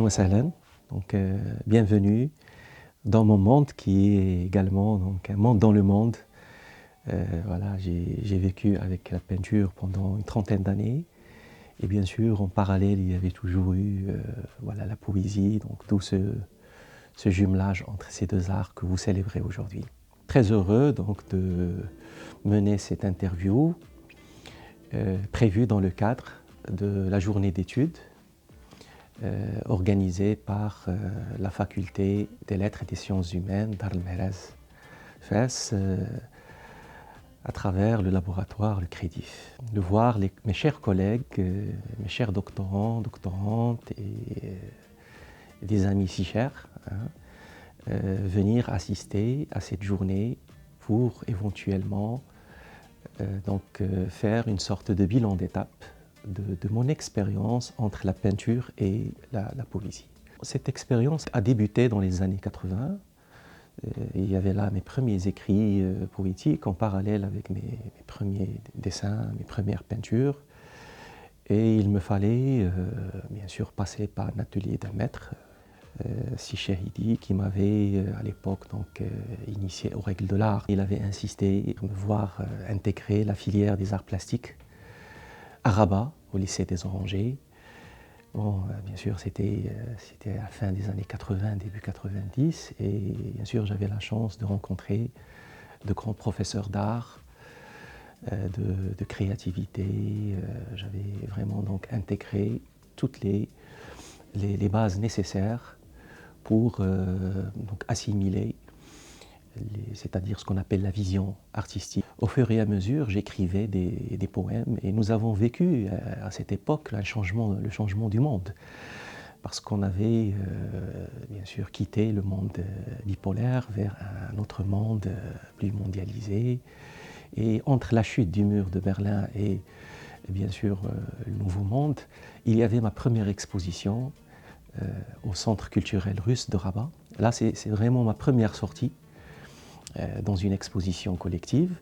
wa sahlan, donc bienvenue dans mon monde qui est également donc, un monde dans le monde. Voilà, j'ai vécu avec la peinture pendant une trentaine d'années et bien sûr en parallèle il y avait toujours eu voilà, la poésie, donc tout ce jumelage entre ces deux arts que vous célébrez aujourd'hui. Très heureux donc de mener cette interview prévue dans le cadre de la journée d'études organisée par la faculté des lettres et des sciences humaines Dar El Mehrez Fès à travers le laboratoire Le Crédif. De voir mes chers collègues, mes chers doctorants, doctorantes et des amis si chers venir assister à cette journée pour éventuellement faire une sorte de bilan d'étape de mon expérience entre la peinture et la poésie. Cette expérience a débuté dans les années 80. Il y avait là mes premiers écrits poétiques en parallèle avec mes premiers dessins, mes premières peintures. Et il me fallait bien sûr passer par un atelier d'un maître, Si Chehidi, qui m'avait à l'époque initié aux règles de l'art. Il avait insisté pour me voir intégrer la filière des arts plastiques à Rabat, au lycée des Orangers. Bon, bien sûr, c'était à la fin des années 80, début 90, et bien sûr, j'avais la chance de rencontrer de grands professeurs d'art, de créativité. J'avais vraiment donc intégré toutes les bases nécessaires pour donc assimiler, c'est-à-dire ce qu'on appelle la vision artistique. Au fur et à mesure, j'écrivais des poèmes et nous avons vécu à cette époque le changement du monde. Parce qu'on avait bien sûr quitté le monde bipolaire vers un autre monde plus mondialisé. Et entre la chute du mur de Berlin et bien sûr le nouveau monde, il y avait ma première exposition au Centre culturel russe de Rabat. Là, c'est vraiment ma première sortie dans une exposition collective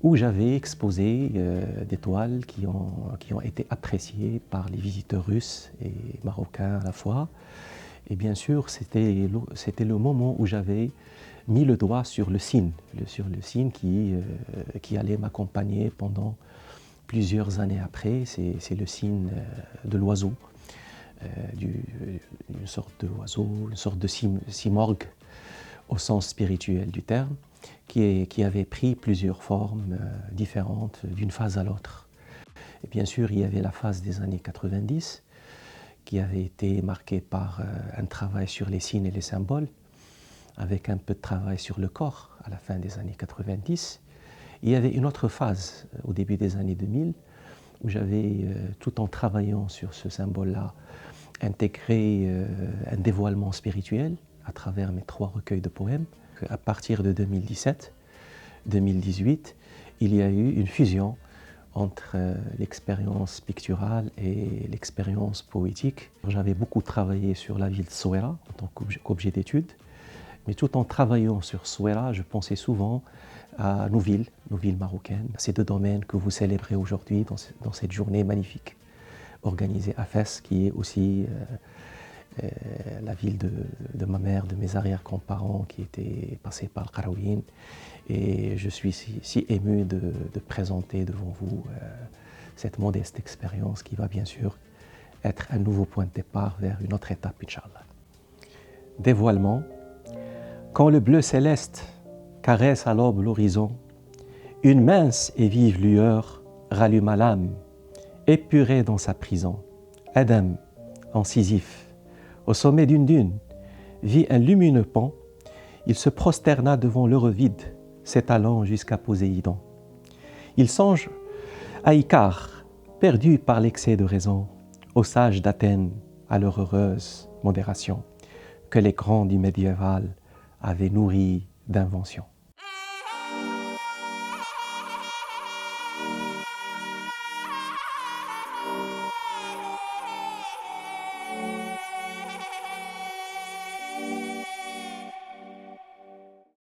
où j'avais exposé des toiles qui ont été appréciées par les visiteurs russes et marocains à la fois. Et bien sûr, c'était le moment où j'avais mis le doigt sur le signe qui allait m'accompagner pendant plusieurs années après. C'est le signe de l'oiseau, une sorte d'oiseau, une sorte de simorgue au sens spirituel du terme, qui avait pris plusieurs formes différentes d'une phase à l'autre. Et bien sûr, il y avait la phase des années 90 qui avait été marquée par un travail sur les signes et les symboles, avec un peu de travail sur le corps à la fin des années 90. Il y avait une autre phase au début des années 2000 où j'avais, tout en travaillant sur ce symbole-là, intégré un dévoilement spirituel à travers mes 3 recueils de poèmes. À partir de 2017-2018, il y a eu une fusion entre l'expérience picturale et l'expérience poétique. J'avais beaucoup travaillé sur la ville de Souaira en tant qu'objet d'étude, mais tout en travaillant sur Souaira, je pensais souvent à nos villes marocaines, ces 2 domaines que vous célébrez aujourd'hui dans cette journée magnifique organisée à Fès, qui est aussi la ville de ma mère, de mes arrière-grands-parents qui étaient passés par le Qarawiyyin. Et je suis si ému de présenter devant vous cette modeste expérience qui va bien sûr être un nouveau point de départ vers une autre étape, Inch'Allah. Dévoilement. Quand le bleu céleste caresse à l'aube l'horizon, une mince et vive lueur ralluma l'âme, épurée dans sa prison. Adam, en Sisyphe, au sommet d'une dune, vit un lumineux pont. Il se prosterna devant l'heureux vide, s'étalant jusqu'à Poséidon. Il songe à Icare, perdu par l'excès de raison, aux sages d'Athènes, à leur heureuse modération, que les grands du médiéval avaient nourri d'invention.